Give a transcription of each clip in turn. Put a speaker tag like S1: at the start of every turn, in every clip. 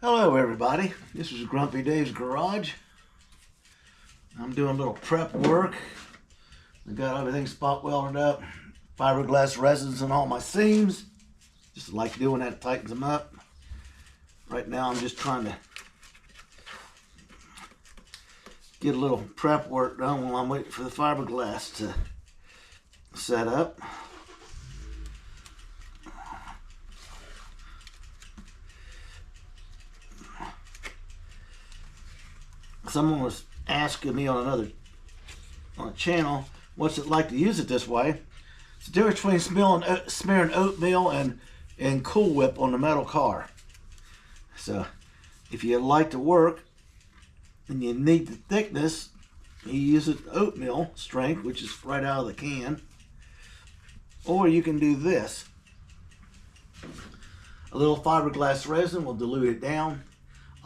S1: Hello everybody, this is Grumpy Dave's Garage. I'm doing a little prep work. I got everything spot welded up, fiberglass resins in all my seams. Just like doing that, tightens them up. Right now I'm just trying to get a little prep work done while I'm waiting for the fiberglass to set up. Someone was asking me on a channel, what's it like to use it this way? It's the difference between smearing oatmeal and Cool Whip on the metal car. So if you like to work and you need the thickness, you use it oatmeal strength, which is right out of the can. Or you can do this. A little fiberglass resin will dilute it down.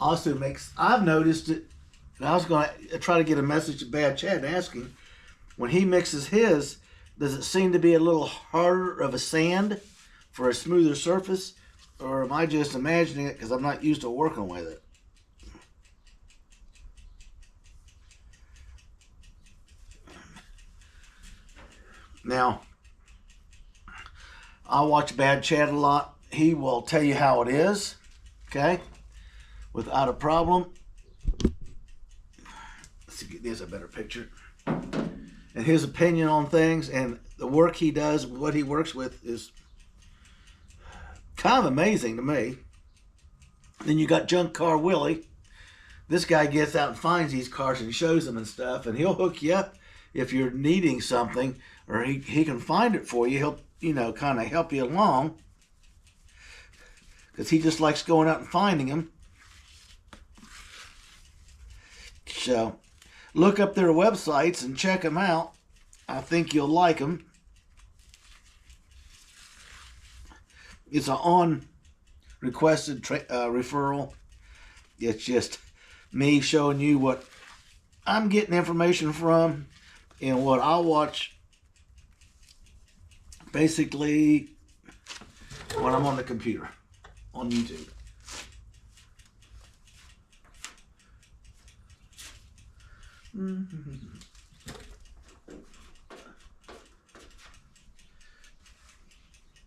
S1: Also I've noticed it. And I was going to try to get a message to Bad Chad asking, when he mixes his, does it seem to be a little harder of a sand for a smoother surface? Or am I just imagining it because I'm not used to working with it? Now, I watch Bad Chad a lot. He will tell you how it is, okay? Without a problem. There's a better picture. And his opinion on things and the work he does, what he works with, is kind of amazing to me. Then you got Junk Car Willie. This guy gets out and finds these cars and shows them and stuff, and he'll hook you up if you're needing something, or he can find it for you. He'll kind of help you along because he just likes going out and finding them. So look up their websites and check them out. I think you'll like them. It's an on-requested referral. It's just me showing you what I'm getting information from and what I'll watch basically when I'm on the computer, on YouTube.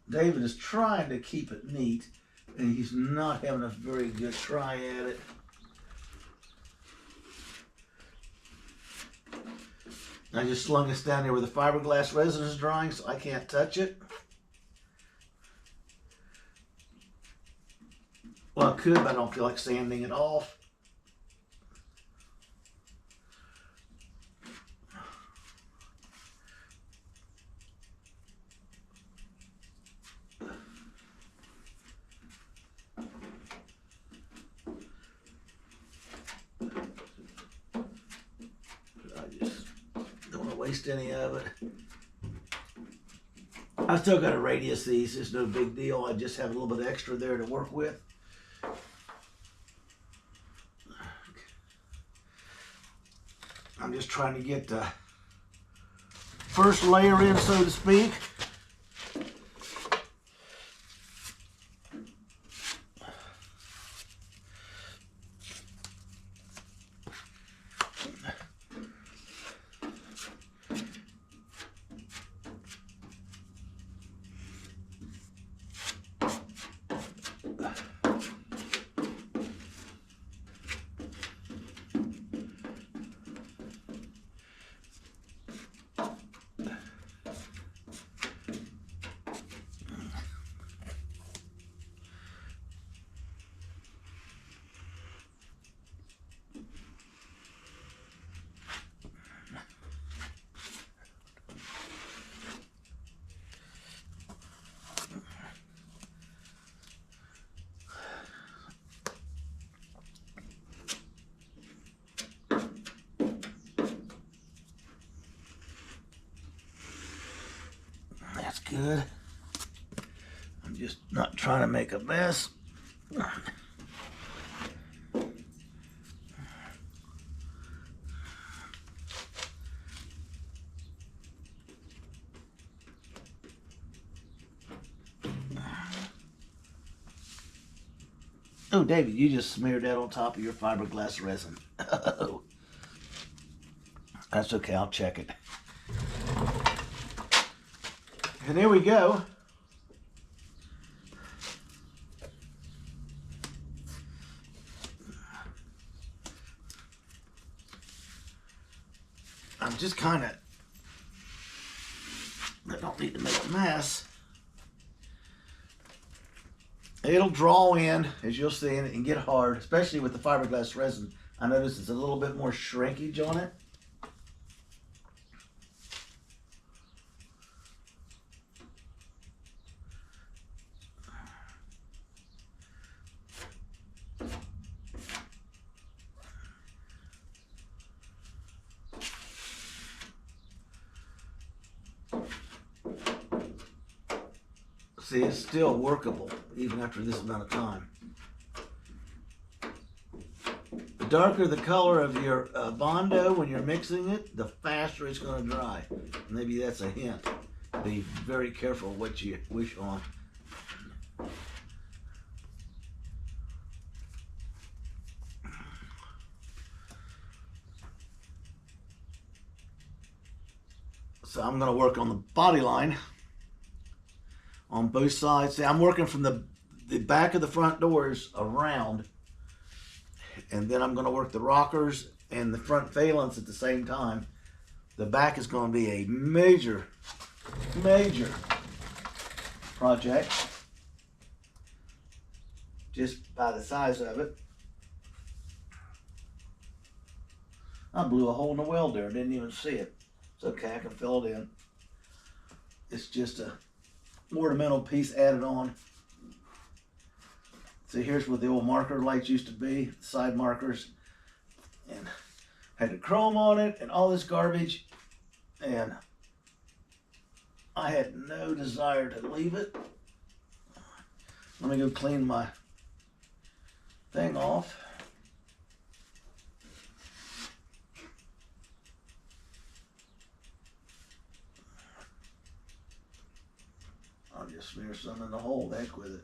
S1: David is trying to keep it neat, and he's not having a very good try at it. I just slung this down there where the fiberglass resin is drying, so I can't touch it. Well, I could, but I don't feel like sanding it off. Waste any of it. I still got to radius these. It's no big deal. I just have a little bit extra there to work with. I'm just trying to get the first layer in, so to speak. That's good. I'm just not trying to make a mess. Oh, David, you just smeared that on top of your fiberglass resin. Oh, that's okay. I'll check it. And there we go. I'm just kind of, I don't need to make a mess. It'll draw in, as you'll see, and get hard, especially with the fiberglass resin. I notice it's a little bit more shrinkage on it. See, it's still workable even after this amount of time. The darker the color of your Bondo when you're mixing it, the faster it's going to dry. Maybe that's a hint. Be very careful what you wish on. So I'm going to work on the body line on both sides. See, I'm working from the back of the front doors around, and then I'm going to work the rockers and the front valance at the same time. The back is going to be a major project just by the size of it. I blew a hole in the weld there, didn't even see it. It's okay, I can fill it in. It's just a ornamental piece added on. So here's where the old marker lights used to be, side markers, and had the chrome on it and all this garbage, and I had no desire to leave it. Let me go clean my thing off. I'll just smear some in the hole, heck with it.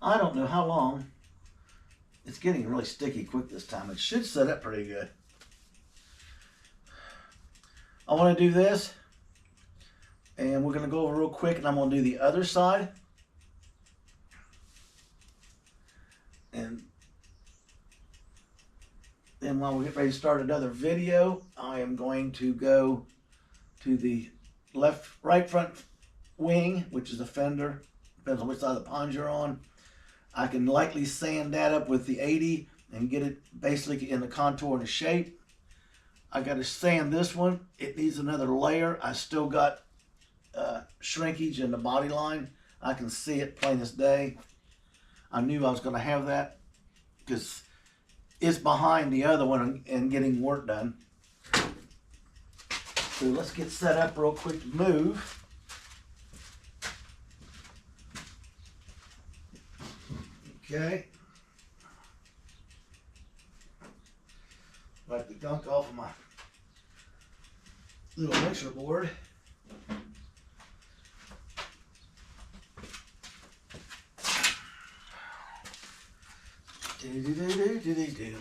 S1: I don't know how long. It's getting really sticky quick this time. It should set up pretty good. I want to do this, and we're going to go over real quick, and I'm going to do the other side. And then while we get ready to start another video, I am going to go to the right front wing, which is a fender. Depends on which side of the pond you're on. I can lightly sand that up with the 80 and get it basically in the contour and the shape. I got to sand this one. It needs another layer. I still got shrinkage in the body line. I can see it plain as day. I knew I was going to have that because it's behind the other one and getting work done. So let's get set up real quick to move. Okay. Wipe the gunk off of my little mixer board. Do.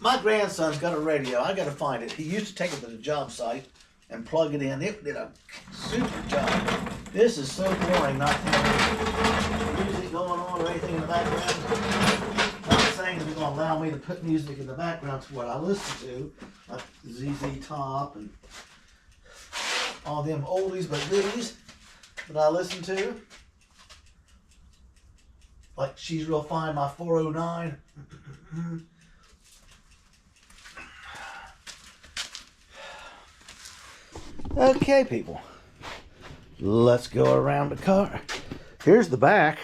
S1: My grandson's got a radio. I gotta find it. He used to take it to the job site and plug it in. It did a super job. This is so boring not to have music going on or anything in the background. Not saying they're going to allow me to put music in the background to what I listen to, like ZZ Top and all them oldies but goodies that I listen to. Like She's Real Fine, my 409. Okay, people. Let's go around the car. Here's the back.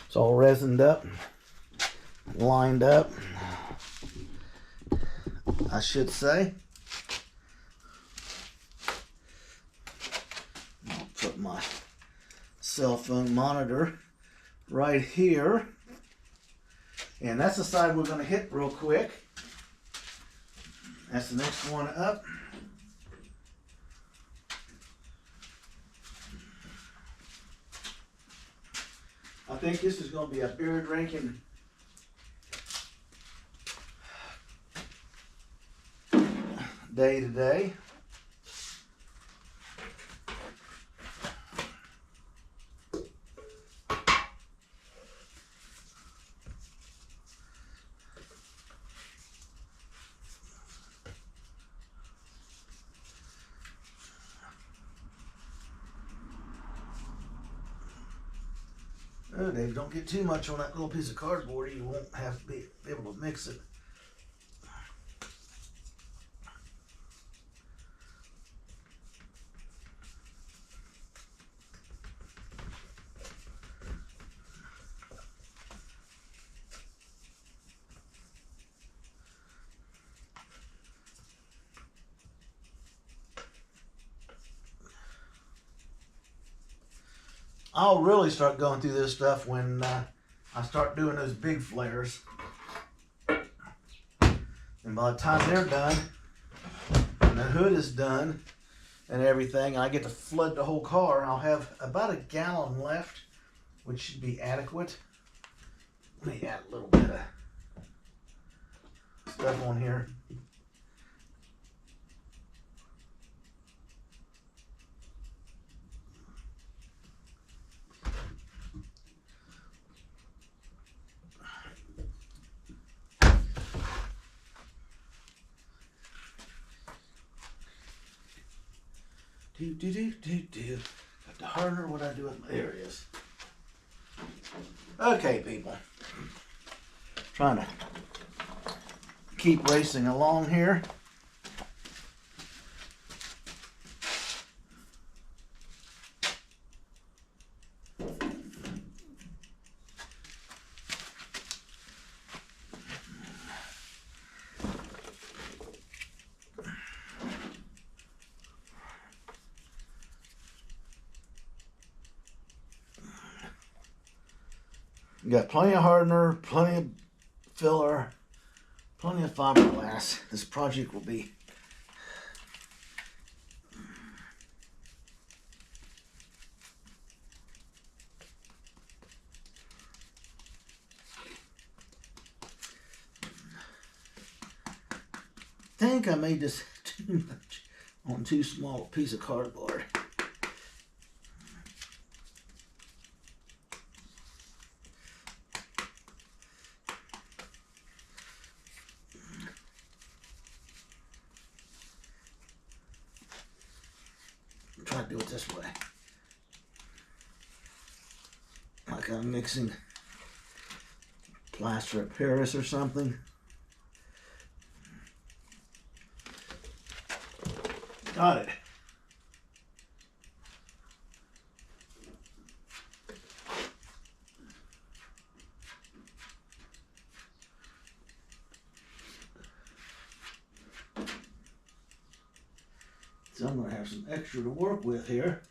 S1: It's all resined up, lined up, I should say. I'll put my cell phone monitor right here. And that's the side we're going to hit real quick. That's the next one up. I think this is going to be a beer drinking day today. Oh, Dave, don't get too much on that little piece of cardboard or you won't have to be able to mix it. I'll really start going through this stuff when I start doing those big flares. And by the time they're done, and the hood is done and everything, and I get to flood the whole car, I'll have about a gallon left, which should be adequate. Let me add a little bit of stuff on here. Got the hardener. What I do with my areas. Okay, people. Trying to keep racing along here. Got plenty of hardener, plenty of filler, plenty of fiberglass. This project will be I think I made this too much on too small a piece of cardboard. Try to do it this way. Like I'm mixing plaster of Paris or something. Got it. So I'm going to have some extra to work with here,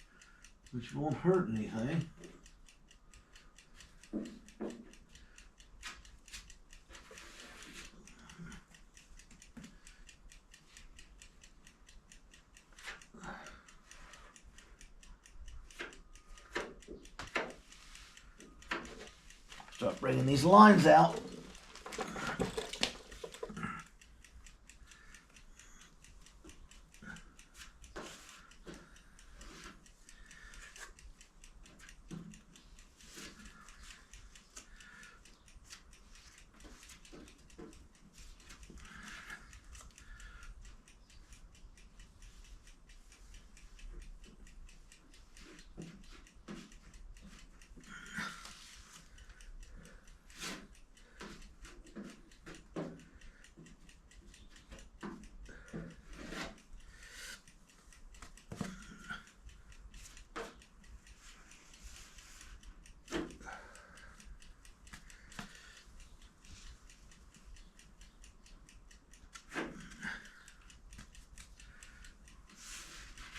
S1: which won't hurt anything. Start bringing these lines out.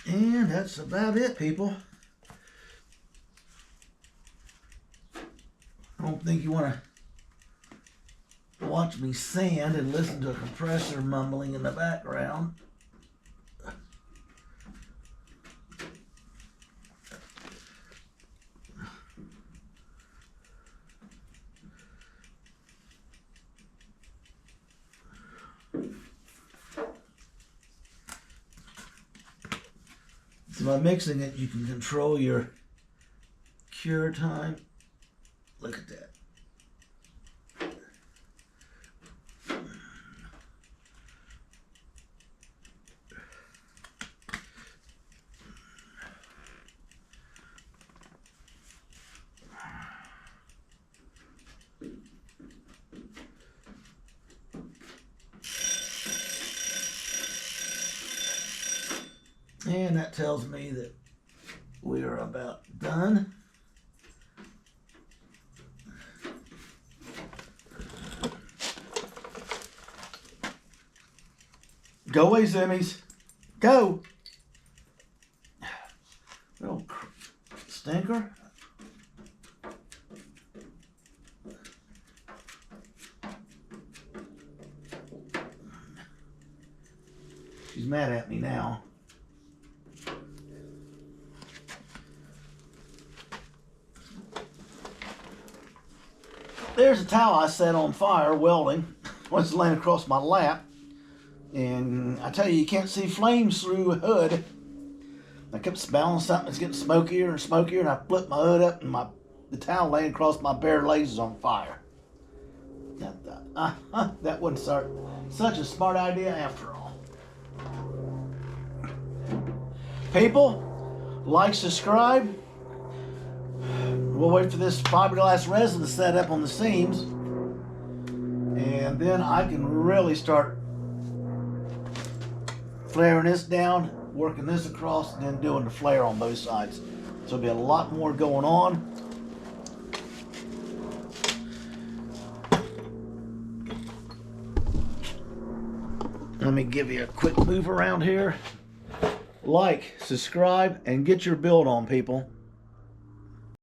S1: And that's about it, people. I don't think you want to watch me sand and listen to a compressor mumbling in the background. So by mixing it, you can control your cure time. Look at that. And that tells me that we are about done. Go away, Zimmies. Go. Little stinker. She's mad at me now. There's a towel I set on fire welding. Was laying across my lap. And I tell you can't see flames through a hood. I kept smelling something that's getting smokier and smokier, and I flipped my hood up, and the towel laying across my bare legs is on fire. That wasn't such a smart idea after all. People, like, subscribe. We'll wait for this fiberglass resin to set up on the seams, and then I can really start flaring this down, working this across, and then doing the flare on both sides. So there'll be a lot more going on. Let me give you a quick move around here. Like, subscribe, and get your build on, people.